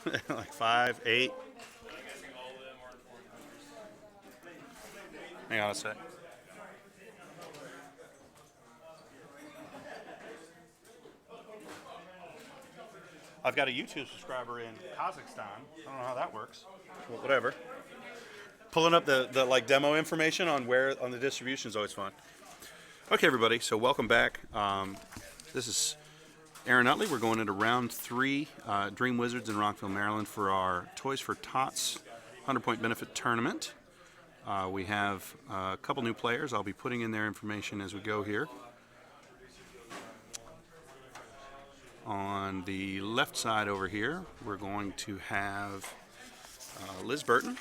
Like 5, 8. Hang on a sec. I've got a YouTube subscriber in Kazakhstan. I don't know how that works. Well, whatever. Pulling up the like demo information on where on the distribution is always fun. Okay, everybody. So welcome back. This is Aaron Utley. We're going into round 3, Dream Wizards in Rockville, Maryland, for our Toys for Tots 100-point benefit tournament. We have a couple new players. I'll be putting in their information as we go here. On the left side over here, we're going to have Liz Burton.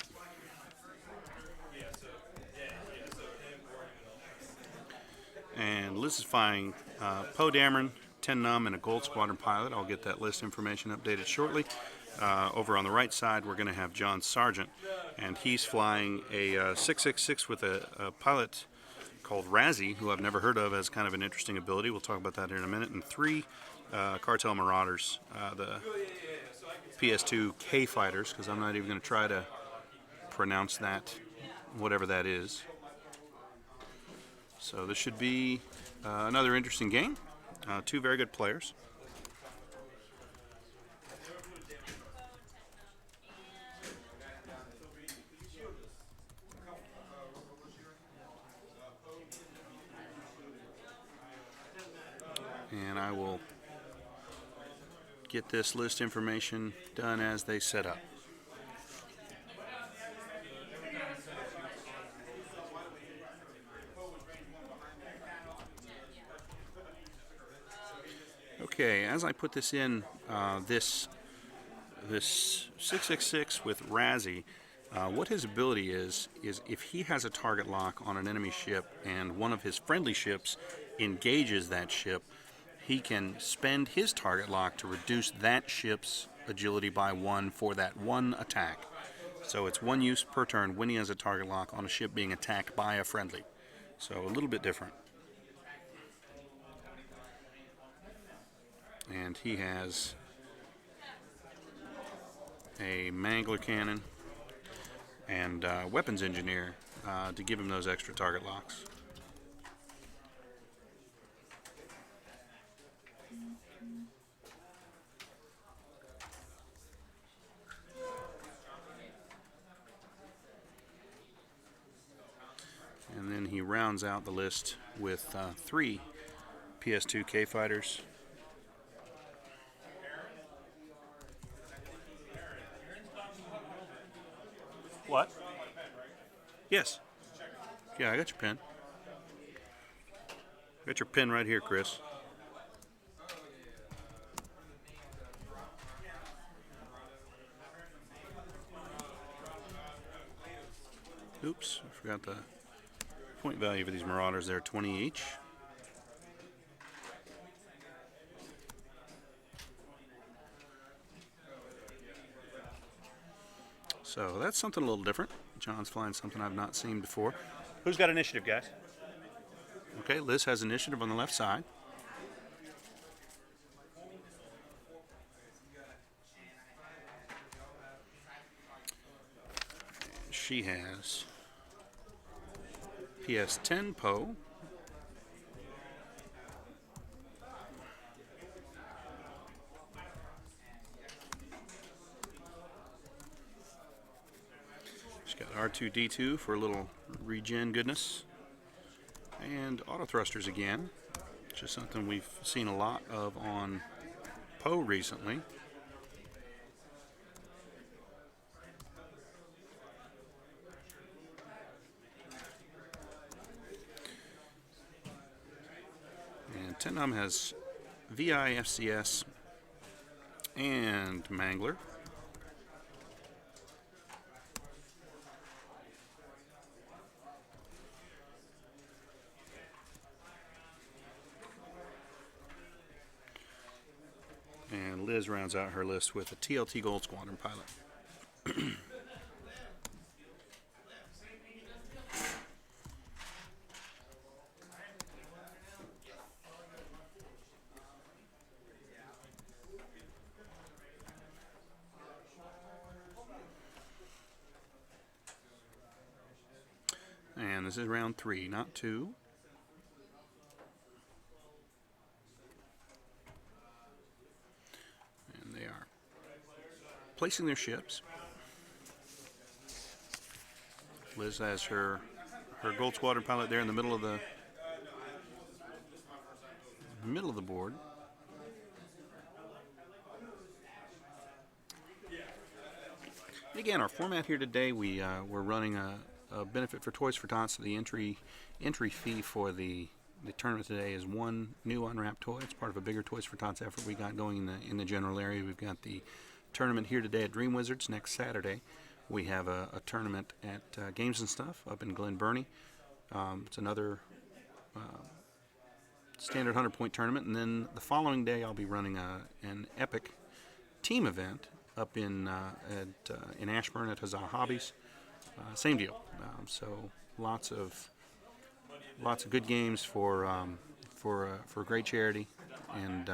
And Liz is flying Poe Dameron, 10 Num, and a Gold Squadron pilot. I'll get that list information updated shortly. Over on the right side, we're going to have John Sargent, and he's flying a 666 with a pilot called Razzi, who I've never heard of, as kind of an interesting ability. We'll talk about that here in a minute. And 3 Cartel Marauders, the PS2 K fighters, because I'm not even going to try to pronounce that, whatever that is. So this should be another interesting game. 2 very good players. And I will get this list information done as they set up. Okay, as I put this in, this 666 with Razzi, what his ability is if he has a target lock on an enemy ship and one of his friendly ships engages that ship, he can spend his target lock to reduce that ship's agility by 1 for that one attack. So it's 1 use per turn when he has a target lock on a ship being attacked by a friendly. So a little bit different. And he has a Mangler cannon and weapons engineer to give him those extra target locks. And then he rounds out the list with 3 PS2 K fighters. What? Yes. Yeah, I got your pen. Got your pen right here, Chris. Oops, I forgot the point value for these Marauders. They're 20 each. So that's something a little different. John's flying something I've not seen before. Who's got initiative, guys? Okay, Liz has initiative on the left side. She has PS10 Poe. She's got R2-D2 for a little regen goodness. And auto thrusters again, which is something we've seen a lot of on Poe recently. And Tennum has VI, FCS, and Mangler. And Liz rounds out her list with a TLT Gold Squadron pilot. This is round 3, not 2. And they are placing their ships. Liz has her Gold Squadron pilot there in the middle of the board. And again, our format here today, we're running a benefit for Toys for Tots. The entry fee for the tournament today is 1 new unwrapped toy. It's part of a bigger Toys for Tots effort we got going in the general area. We've got the tournament here today at Dream Wizards. Next Saturday, we have a tournament at Games and Stuff up in Glen Burnie. It's another standard 100-point tournament, and then the following day I'll be running an epic team event up in Ashburn at Huzzah Hobbies. Same deal. So lots of good games for a great charity, and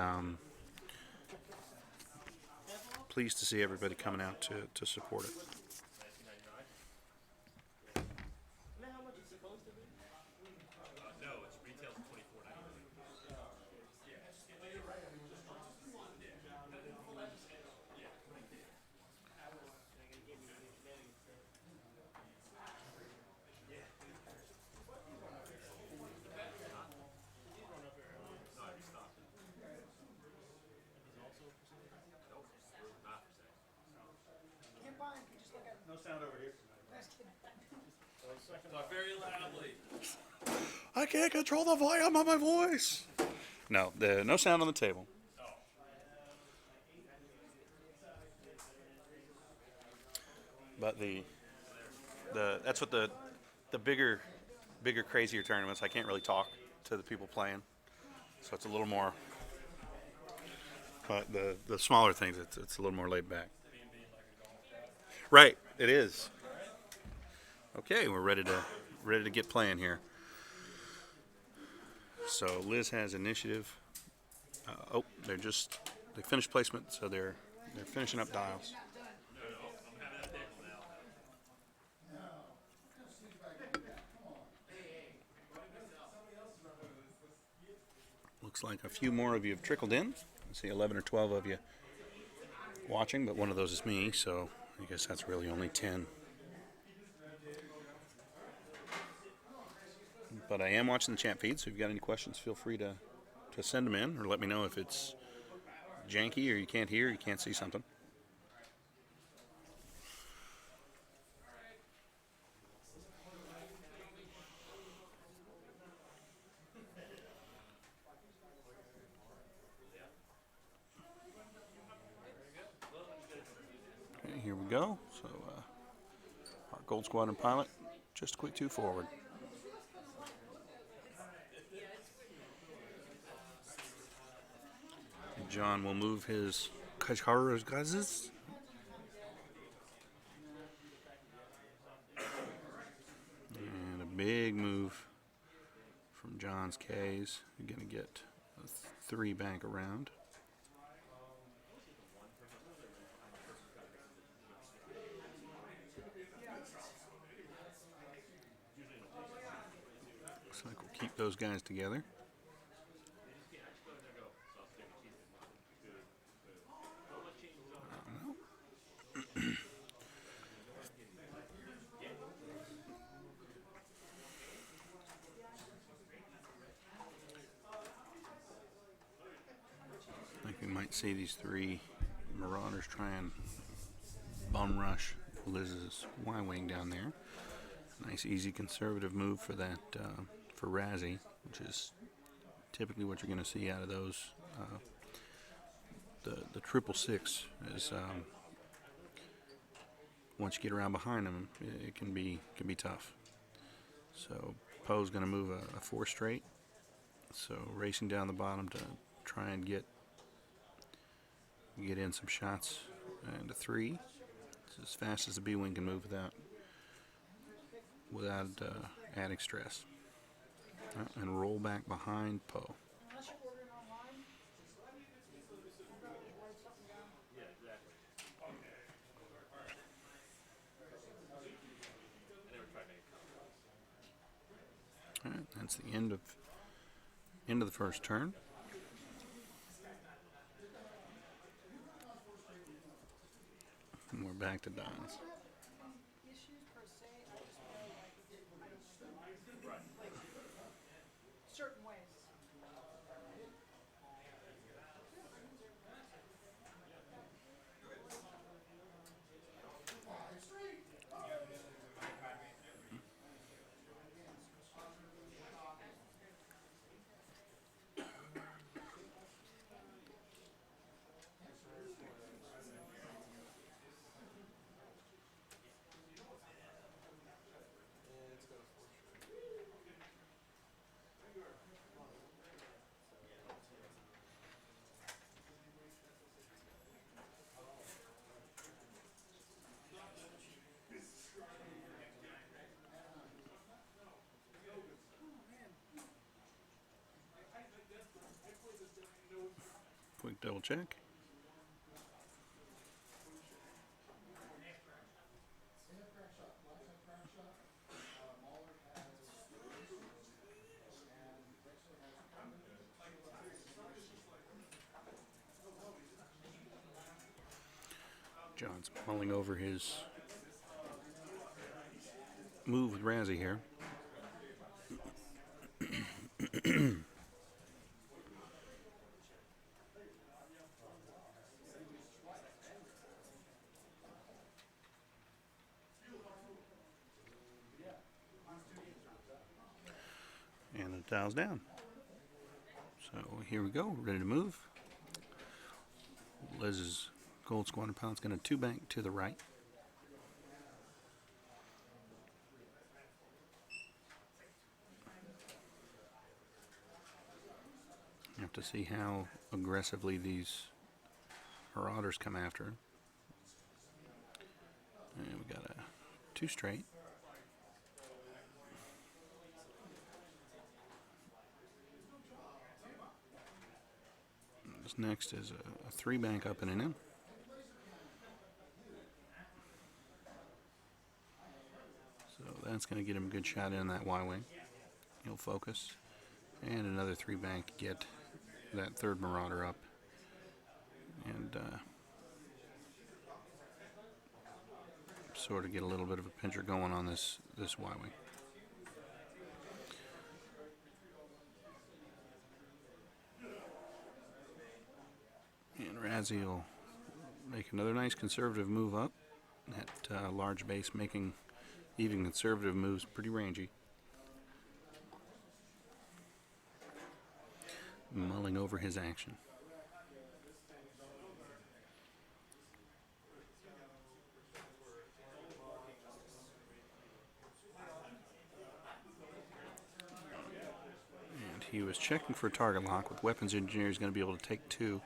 pleased to see everybody coming out to support it. No sound over here. Talk very loudly. I can't control the volume of my voice. No, no sound on the table. But that's what the bigger, crazier tournaments. I can't really talk to the people playing, so it's a little more. But the smaller things, it's a little more laid back. Right, it is. Okay, we're ready to get playing here. So Liz has initiative. They finished placement, so they're finishing up dials. Looks like a few more of you have trickled in. I see 11 or 12 of you watching, but one of those is me, so I guess that's really only 10. But I am watching the chat feed, so if you've got any questions, feel free to send them in, or let me know if it's janky or you can't hear, you can't see something. Okay, here we go. So our Gold Squadron pilot, just a quick 2 forward. John will move his Kajkaras. And a big move from John's K's. You're going to get a 3 bank around. Looks like we'll keep those guys together. I think we might see these 3 Marauders try and bum rush Liz's Y-wing down there. Nice, easy, conservative move for that for Razzi, which is typically what you're going to see out of those. The 666 is once you get around behind them, it can be tough. So Poe's going to move a 4 straight. So racing down the bottom to try and get in some shots, and a 3. It's as fast as the B-wing can move without adding stress. And roll back behind Poe. All right, that's the end of the first turn. And we're back to Don's. Certain ways. Quick double check. John's mulling over his move with Razzi here. And it dials down. So here we go, ready to move. Liz's Gold Squadron Pilot's going to 2-bank to the right. You have to see how aggressively these Marauders come after him. And we got a 2 straight. This next is a 3-bank up and an in. So that's going to get him a good shot in that Y-wing. He'll focus. And another 3-bank to get that third Marauder up. And sort of get a little bit of a pincher going on this Y-wing. And Razzi will make another nice conservative move up. That large base making even conservative moves pretty rangy. Mulling over his action. And he was checking for a target lock. With weapons engineer, he's going to be able to take 2.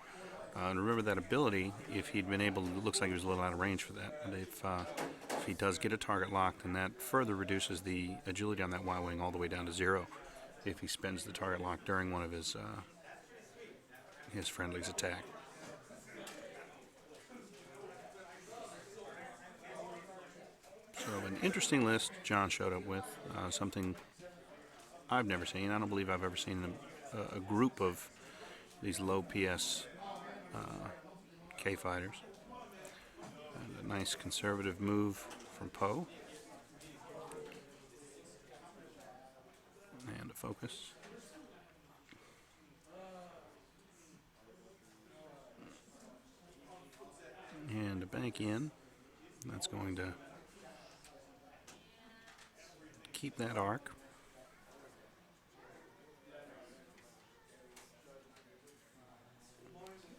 And remember that ability, if he'd been able to, it looks like he was a little out of range for that. But if he does get a target lock, then that further reduces the agility on that Y-wing all the way down to 0 if he spends the target lock during one of his friendly's attack. So an interesting list John showed up with, something I've never seen. I don't believe I've ever seen a group of these low PS K fighters. And a nice conservative move from Poe. And a focus. And a bank in. That's going to keep that arc.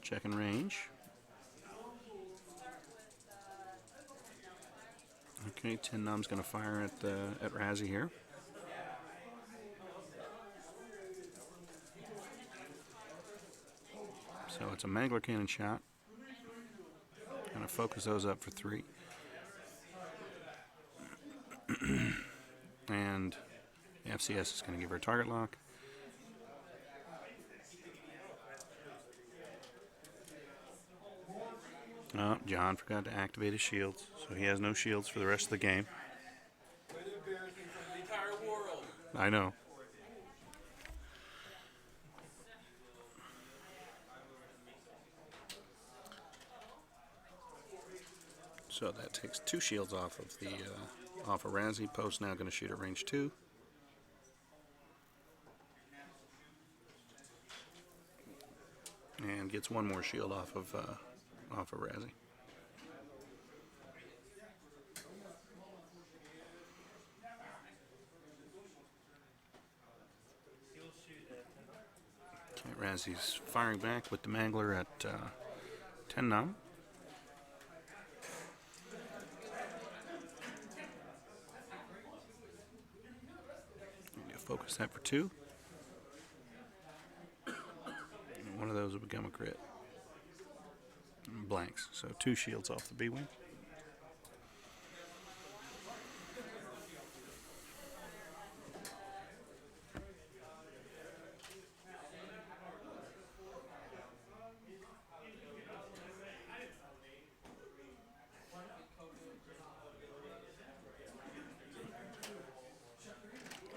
Checking range. Okay, 10 Num's going to fire at Razzi here. So it's a Mangler cannon shot. Going to focus those up for 3. And the FCS is going to give her a target lock. Oh, John forgot to activate his shields, so he has no shields for the rest of the game. Way to embarrass me in front of the entire world. I know. So that takes 2 shields off of the off of Razzi. Poe's now going to shoot at range 2. And gets 1 more shield off of Razzi. Okay, Razzi's firing back with the Mangler at 10 nom. Focus that for 2. And one of those will become a crit. Blanks, so 2 shields off the B-wing.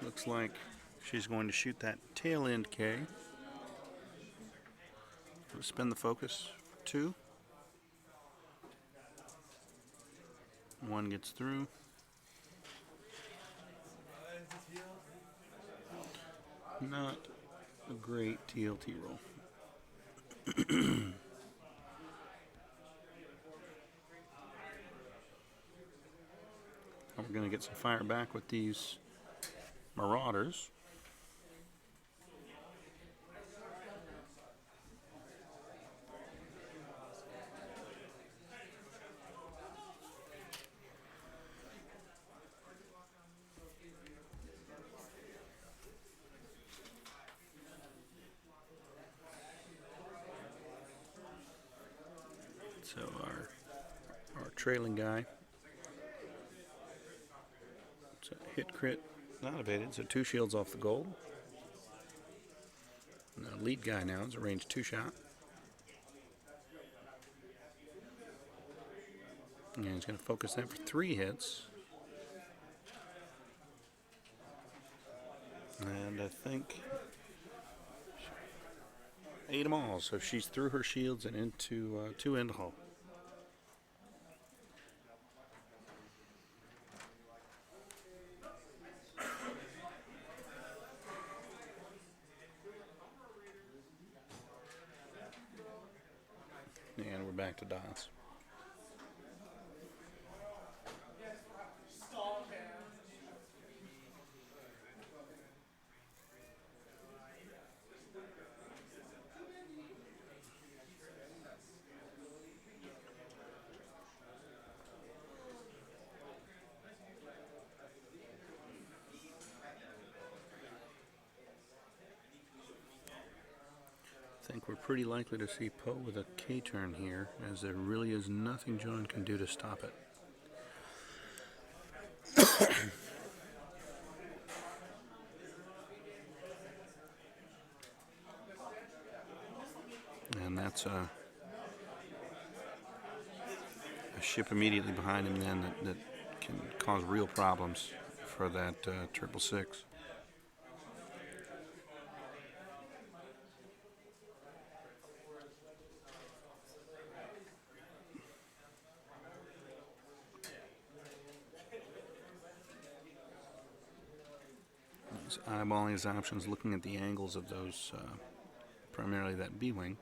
Looks like she's going to shoot that tail end K. Spin the focus for 2. 1 gets through. Not a great TLT roll. We're going to get some fire back with these Marauders. So our trailing guy, it's a hit crit, not evaded, so 2 shields off the gold. And the lead guy now is a range 2 shot. And he's going to focus that for 3 hits. And I think 8 them all, so she's through her shields and into 2 end hull. And we're back to dots. I think we're pretty likely to see Poe with a K-turn here, as there really is nothing John can do to stop it. And that's a ship immediately behind him then that can cause real problems for that 666. He's eyeballing his options, looking at the angles of those, primarily that B-wing.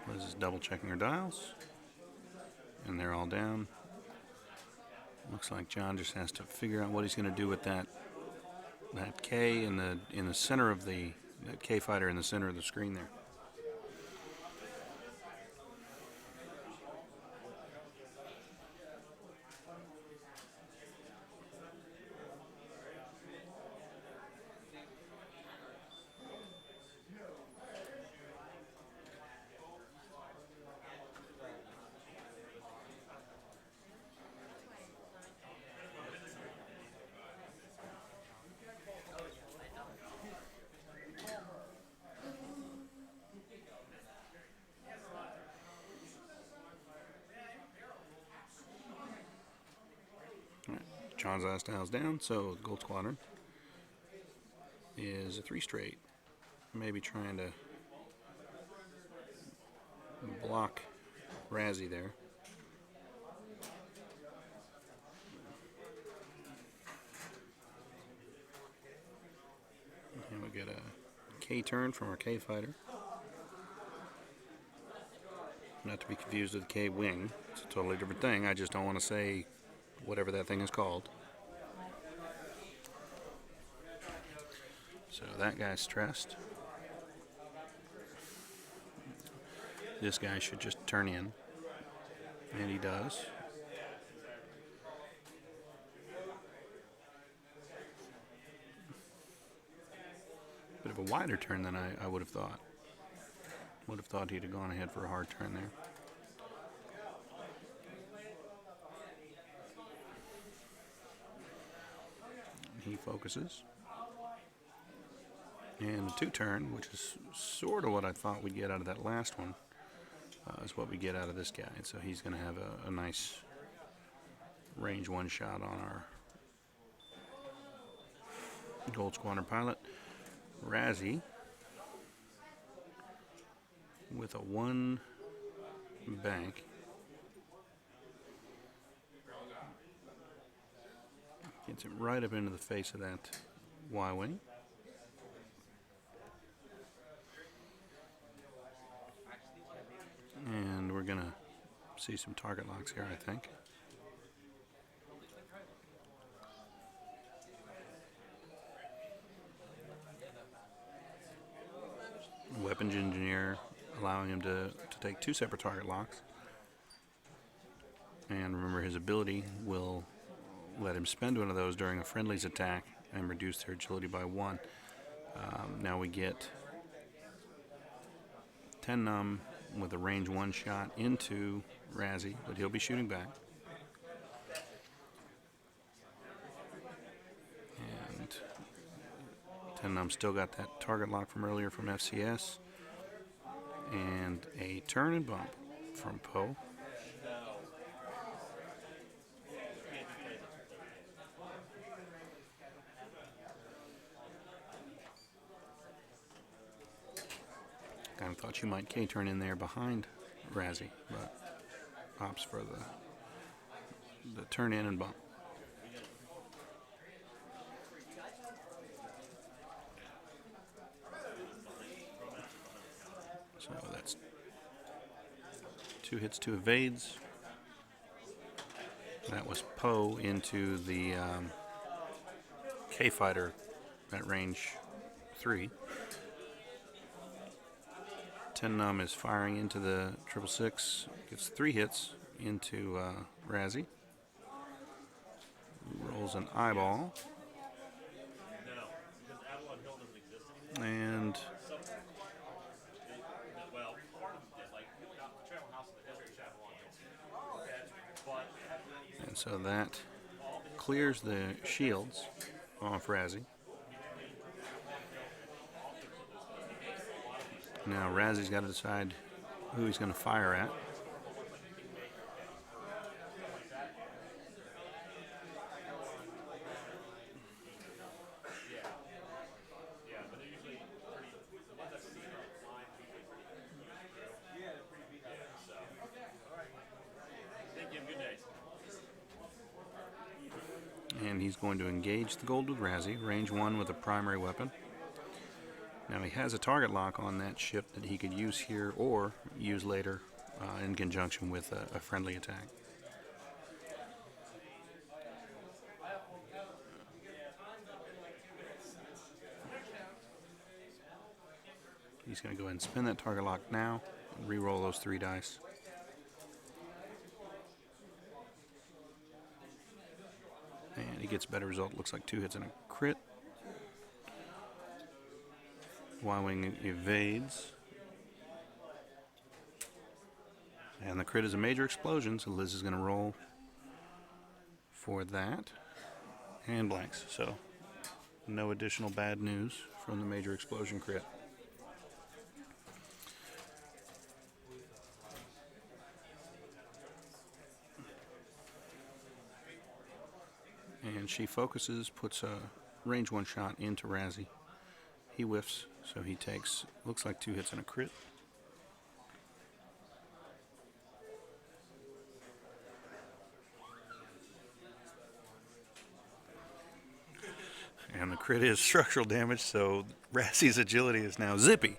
Liz is double checking her dials, and they're all down. Looks like John just has to figure out what he's going to do with that K in the center of that K fighter in the center of the screen there. John's last dial's down, so the Gold Squadron is a 3 straight. maybe trying to block Razzi there. And we get a K turn from our K fighter. Not to be confused with the K wing. It's a totally different thing. I just don't want to say whatever that thing is called. So that guy's stressed. This guy should just turn in. And he does. Bit of a wider turn than I would have thought. Would have thought he'd have gone ahead for a hard turn there. He focuses. And the two turn, which is sort of what I thought we'd get out of that last one, is what we get out of this guy. So he's going to have a nice range one shot on our Gold Squadron pilot. Razzi with a one bank. Gets it right up into the face of that Y-wing. And we're going to see some target locks here, I think. Weapons engineer allowing him to take two separate target locks. And remember, his ability will let him spend one of those during a friendly's attack and reduce their agility by 1. Now we get 10 num with a range 1 shot into Razzi, but he'll be shooting back. And 10 num still got that target lock from earlier from FCS. And a turn and bump from Poe. Kind of thought you might K-turn in there behind Razzi, but opts for the turn in and bump. So that's 2 hits, 2 evades. That was Poe into the K-fighter at range 3. 10 num is firing into the 666. Gets 3 hits into Razzi. Rolls an eyeball. And so that clears the shields off Razzi. Now Razzi's got to decide who he's going to fire at. And he's going to engage the gold with Razzi, range 1 with a primary weapon. Now he has a target lock on that ship that he could use here or use later in conjunction with a friendly attack. He's going to go ahead and spin that target lock now and re-roll those 3 dice. And he gets a better result. Looks like 2 hits and a crit. Y-wing evades. And the crit is a major explosion, so Liz is going to roll for that. And blanks, so no additional bad news from the major explosion crit. And she focuses, puts a range 1 shot into Razzi. He whiffs, So he takes, looks like 2 hits and a crit. And the crit is structural damage, so Razzi's agility is now zippy.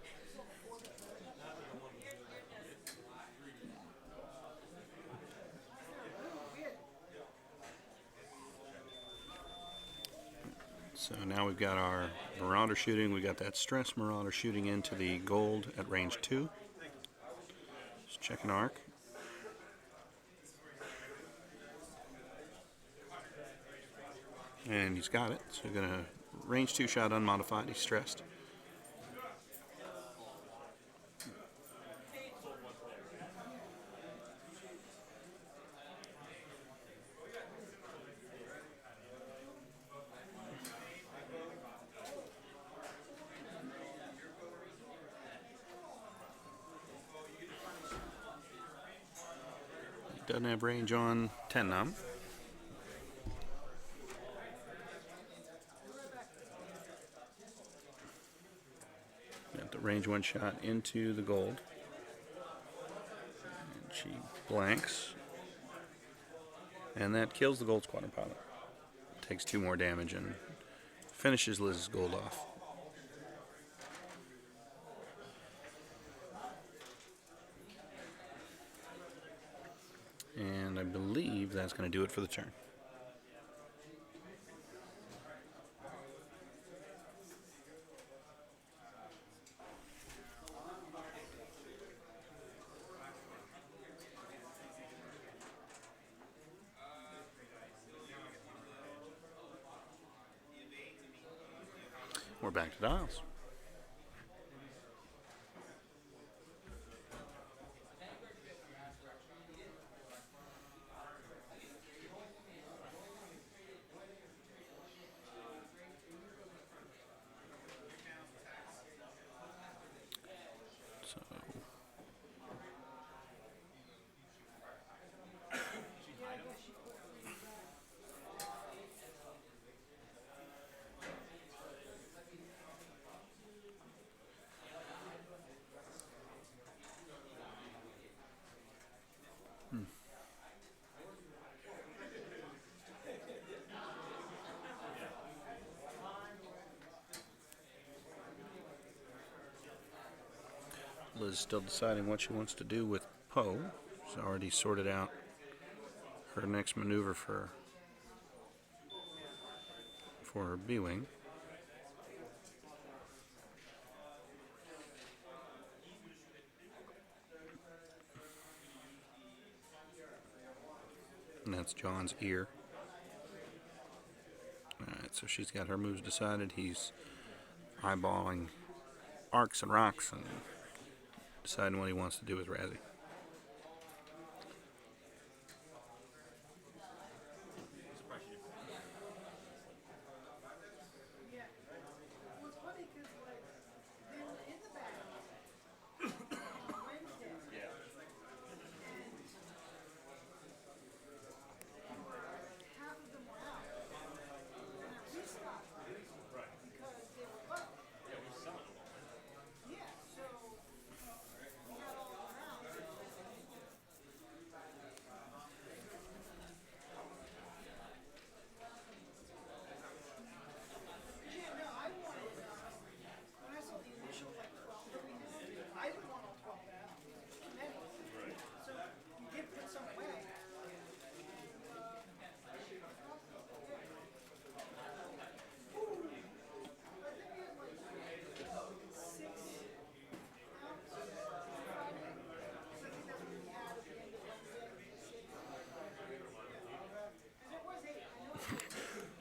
So now we've got our Marauder shooting. We got that stress Marauder shooting into the gold at range 2. Just checking arc. And he's got it. So we're going to range 2 shot unmodified. He's stressed. Doesn't have range on 10 num. Got the range 1 shot into the gold. And she blanks. And that kills the gold squadron pilot. Takes 2 more damage and finishes Liz's gold off. And I believe that's going to do it for the turn. We're back to dials. So Liz is still deciding what she wants to do with Poe. She's already sorted out her next maneuver for her B-Wing. And that's John's ear. Alright, so she's got her moves decided. He's eyeballing arcs and rocks and deciding what he wants to do with Razzi.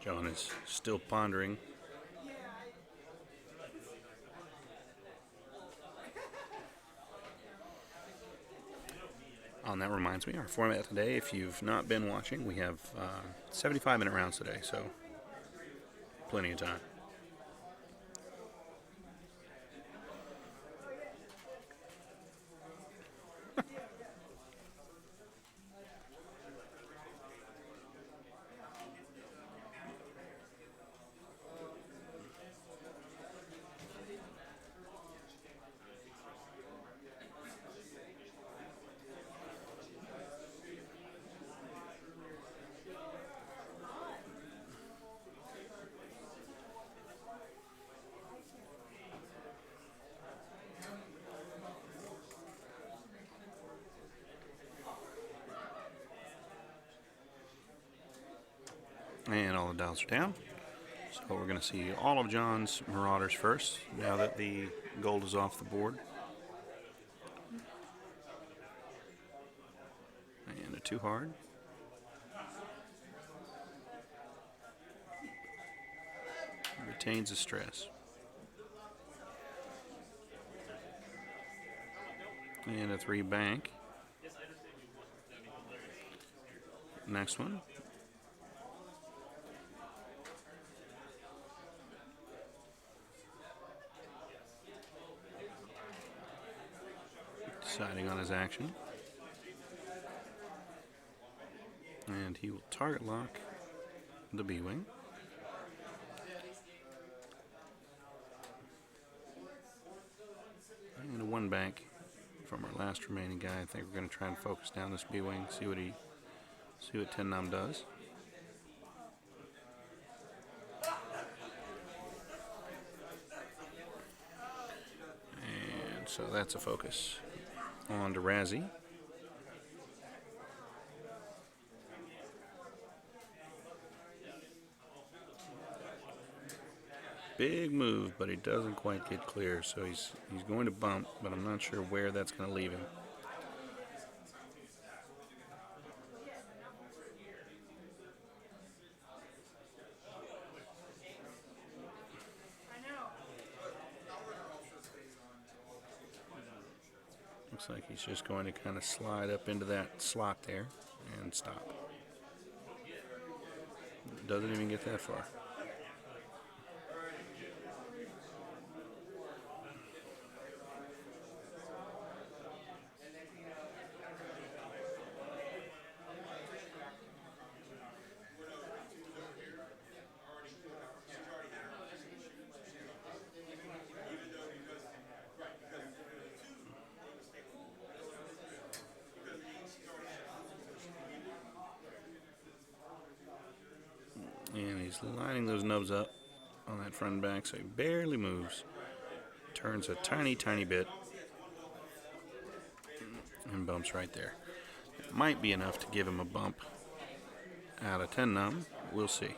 John is still pondering. And that reminds me, our format today, if you've not been watching, we have 75-minute rounds today, so plenty of time. projectiles are down. So we're going to see all of John's Marauders first, now that the gold is off the board. And a 2 hard. Retains the stress. And a 3 bank. Next one. Deciding on his action. And he will target lock the B-Wing. And a 1 bank from our last remaining guy. I think we're going to try and focus down this B-Wing, see what 10 Num does. And so that's a focus. On to Razzi. Big move, but he doesn't quite get clear, so he's going to bump, but I'm not sure where that's going to leave him. Looks like he's just going to kind of slide up into that slot there and stop. Doesn't even get that far. And he's lining those nubs up on that front and back, so he barely moves. Turns a tiny, tiny bit. And bumps right there. It might be enough to give him a bump out of 10 Num. We'll see.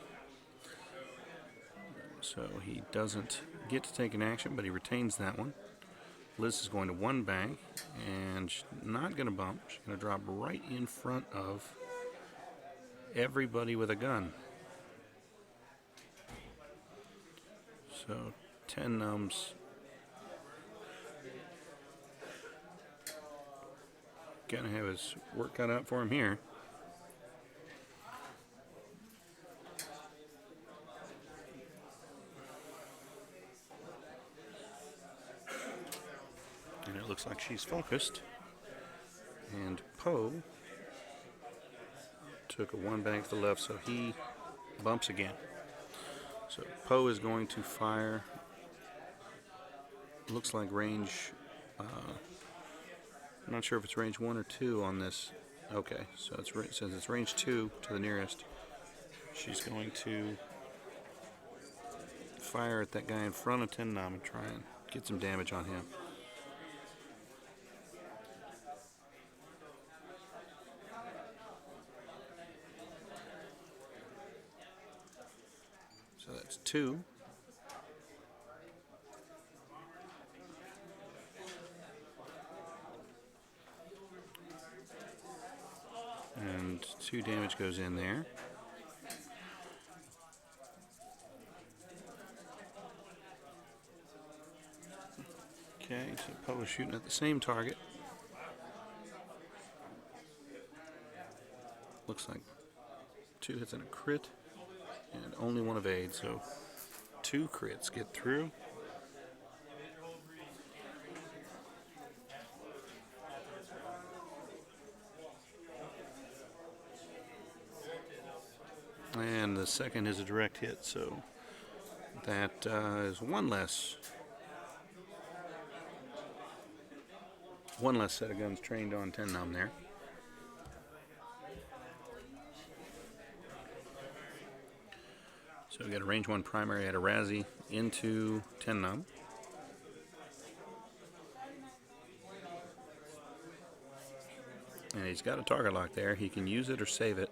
So he doesn't get to take an action, but he retains that one. Liz is going to 1 bank, and she's not going to bump. She's going to drop right in front of everybody with a gun. So 10 Num's gonna have his work cut out for him here. And it looks like she's focused. And Poe took a 1 bank to the left, so he bumps again. So Poe is going to fire, looks like range, I'm not sure if it's range 1 or 2 on this. Okay, so since it's range 2 to the nearest, she's going to fire at that guy in front of 10 Num and try and get some damage on him. So that's 2. And 2 damage goes in there. Okay, so Poe is shooting at the same target. Looks like 2 hits and a crit. And only 1 evade, so 2 crits get through. And the second is a direct hit, so that is one less set of guns trained on 10 Num there. So we got a range 1 primary at a Razzi into 10 Num. And he's got a target lock there. He can use it or save it.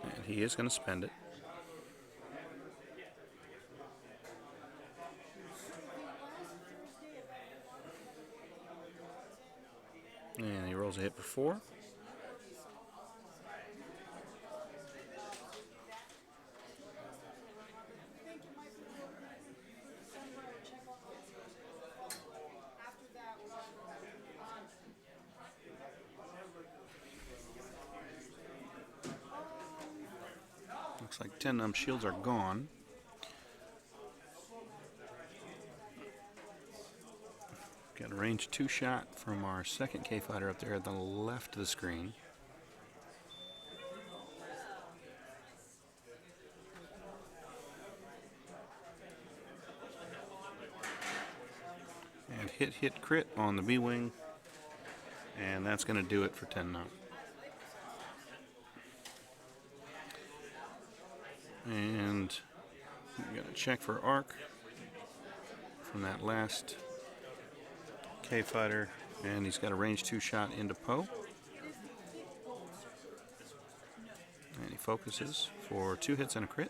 And He is going to spend it. And he rolls a hit for 4. Looks like 10 shields are gone. Got a range 2 shot from our second K fighter up there at the left of the screen. And hit crit on the B wing, and that's going to do it for 10 now. And we got to check for arc from that last K fighter, and he's got a range 2 shot into Poe. And he focuses for 2 hits and a crit.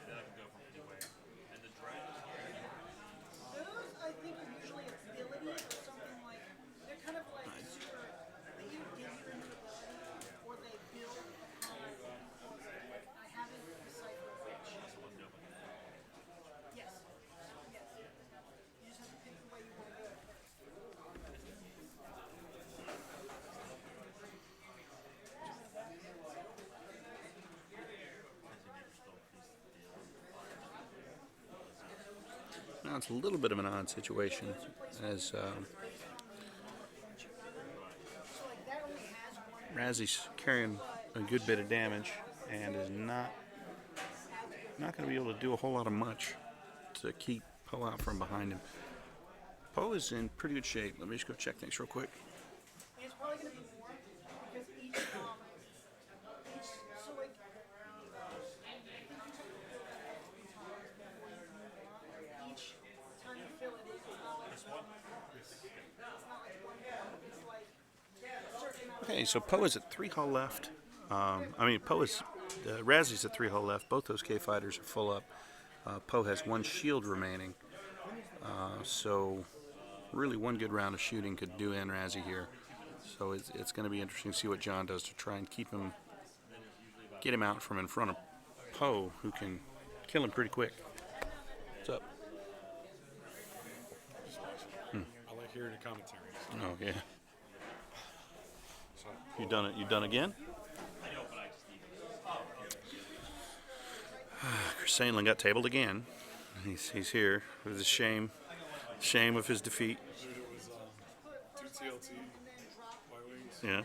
Now it's a little bit of an odd situation as Razzi's carrying a good bit of damage and is not going to be able to do a whole lot of much to keep Poe out from behind him. Poe is in pretty good shape. Let me just go check things real quick. It's probably going to be more because each so like each time you fill it in, it's not like one. It's like a certain amount. Okay, so Poe is at 3 hull left. Razzi's at 3 hull left. Both those K fighters are full up. Poe has 1 shield remaining. So really one good round of shooting could do in Razzi here. So it's going to be interesting to see what John does to try and get him out from in front of Poe, who can kill him pretty quick. What's up? I like hearing the commentary. Oh yeah. You done it? You done again? Chris Sainlin got tabled again. He's here with the shame of his defeat. It was 2 TLT, Y-Wings, Yeah. a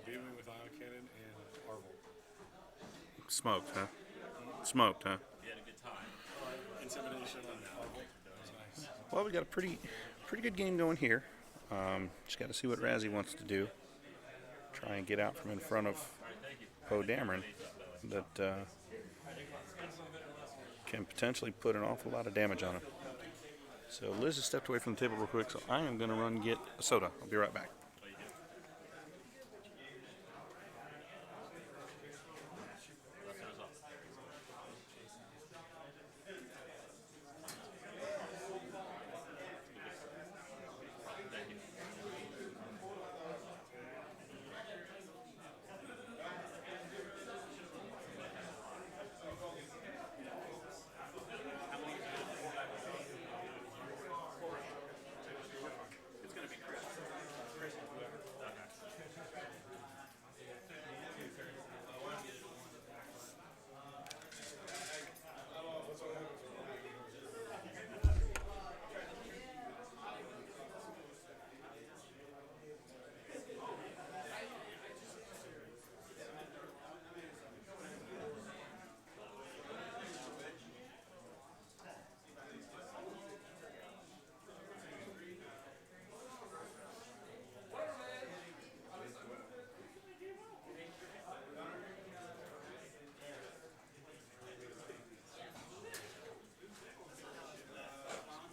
B-Wing with ion cannon, and Arvel. Smoked, huh? Smoked, huh? Intimidation on Arvel. It was nice. Well, we got a pretty good game going here. Just got to see what Razzi wants to do. Try and get out from in front of Poe Dameron. That can potentially put an awful lot of damage on him. So Liz has stepped away from the table real quick, so I am going to run get a soda. I'll be right back.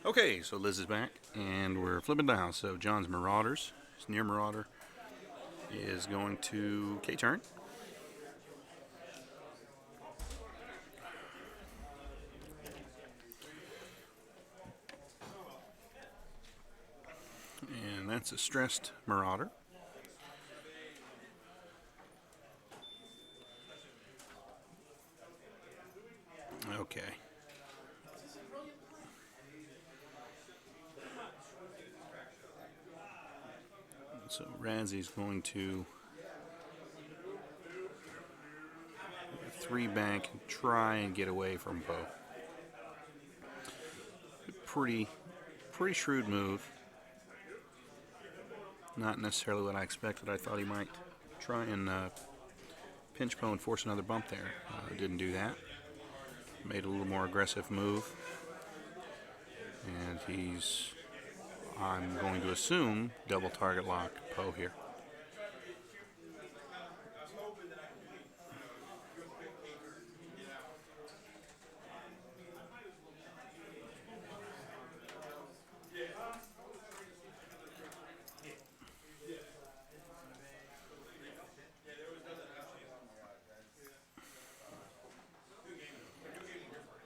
Okay, so Liz is back, and we're flipping down. So John's Marauders, his near Marauder, is going to K-turn. That's a stressed Marauder. Okay. So Razzi's going to 3-bank and try and get away from Poe. Pretty shrewd move. Not necessarily what I expected. I thought he might try and pinch Poe and force another bump there. Didn't do that. Made a little more aggressive move. And he's, I'm going to assume, double target lock Poe here.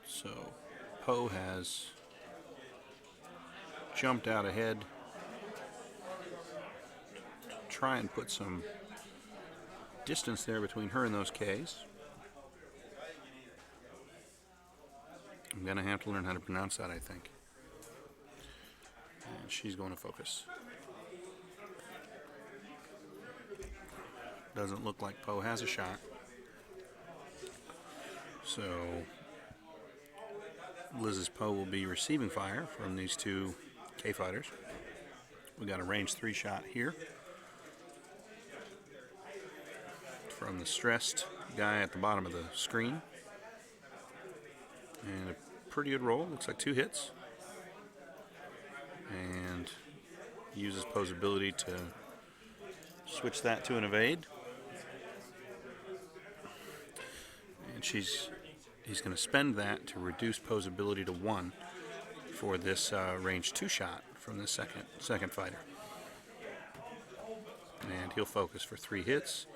So Poe has jumped out ahead to try and put some distance there between her and those Ks. I'm going to have to learn how to pronounce that, I think. And she's going to focus. Doesn't look like Poe has a shot. So Liz's Poe will be receiving fire from these two K fighters. We got a range 3 shot here from the stressed guy at the bottom of the screen. And a pretty good roll. Looks like 2 hits. And uses Poe's ability to switch that to an evade. And he's going to spend that to reduce Poe's ability to 1 for this range 2 shot from the second fighter. And he'll focus for 3 hits.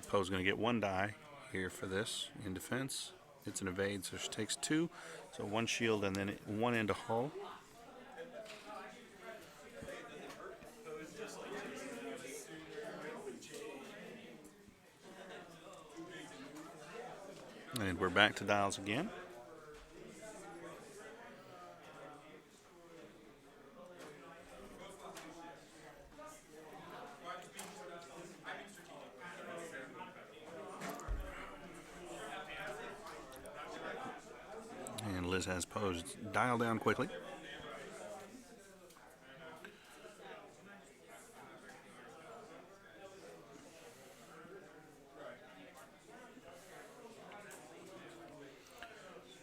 Poe's going to get 1 die here for this in defense. It's an evade, so she takes 2. So 1 shield and then 1 into hull. And we're back to dials again. And Liz has posed dial down quickly.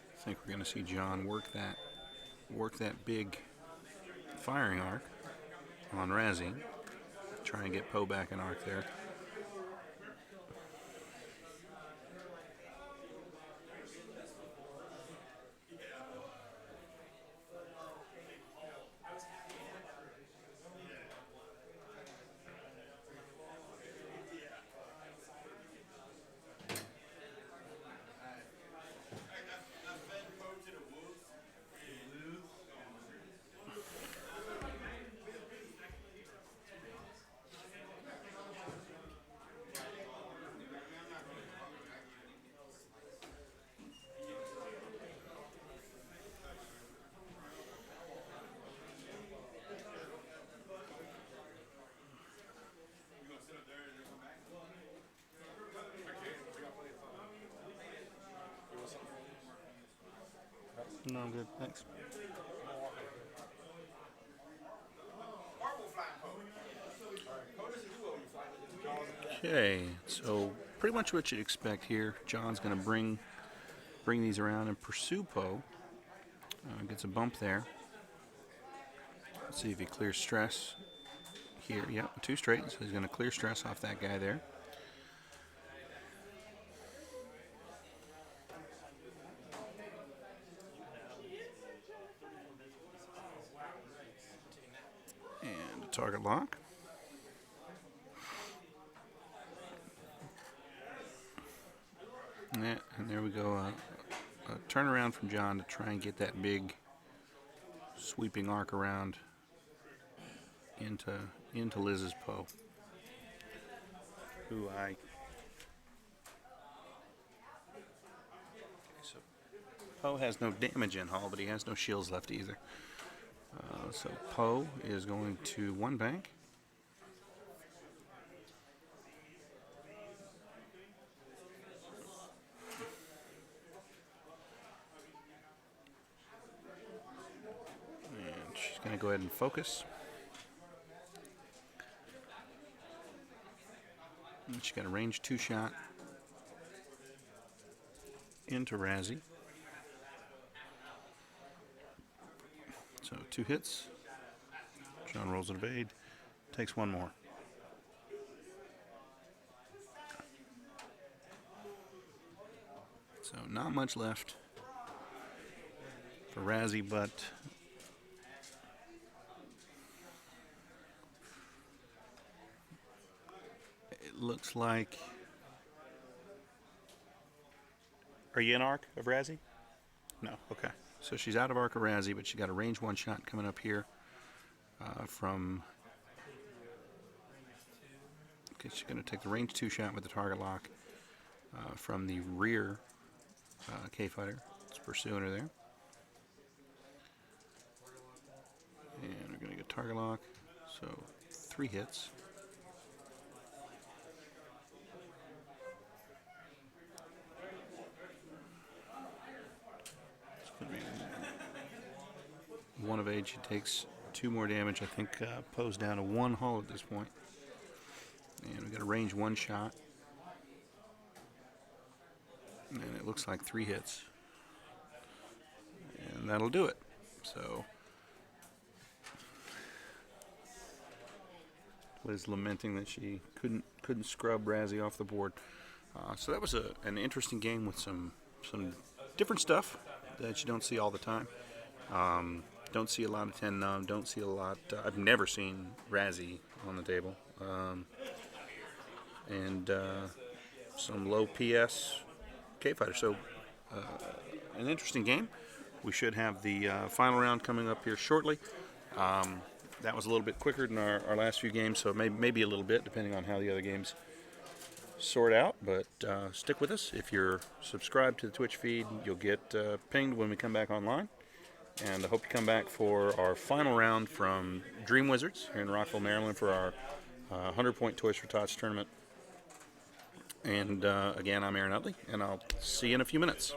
I think we're going to see John work that big firing arc on Razzi. Try and get Poe back in arc there. No, I'm good. Thanks. Okay, so pretty much what you'd expect here. John's going to bring these around and pursue Poe. Gets a bump there. Let's see if he clears stress here. Yep, 2 straight. So he's going to clear stress off that guy there. And a target lock. Yeah, and there we go. A turnaround from John to try and get that big sweeping arc around into Liz's Poe, who I. So Poe has no damage in Hall, but he has no shields left either. So Poe is going to one bank. And she's going to go ahead and focus. And she's got a range 2 shot into Razzi. So 2 hits. John rolls an evade, takes 1 more. So not much left for Razzi, but it looks like. Are you in arc of Razzi? No, okay. So she's out of arc of Razzi, but she got a range 1 shot coming up here from. Okay, she's going to take the range 2 shot with the target lock from the rear K-Fighter. It's pursuing her there. And we're going to get target lock. So 3 hits. It's going to be 1 evade. She takes 2 more damage. I think Poe's down to 1 hull at this point. And we got a range 1 shot. And it looks like 3 hits. And that'll do it. So Liz lamenting that she couldn't scrub Razzi off the board. So that was an interesting game with some different stuff that you don't see all the time. Don't see a lot of 10 num. Don't see a lot. I've never seen Razzi on the table. And some low PS K-Fighter. So an interesting game. We should have the final round coming up here shortly. That was a little bit quicker than our last few games, so maybe a little bit, depending on how the other games sort out. But stick with us. If you're subscribed to the Twitch feed, you'll get pinged when we come back online. And I hope you come back for our final round from Dream Wizards here in Rockville, Maryland for our 100-point Toys for Tots tournament. And again, I'm Aaron Utley, and I'll see you in a few minutes.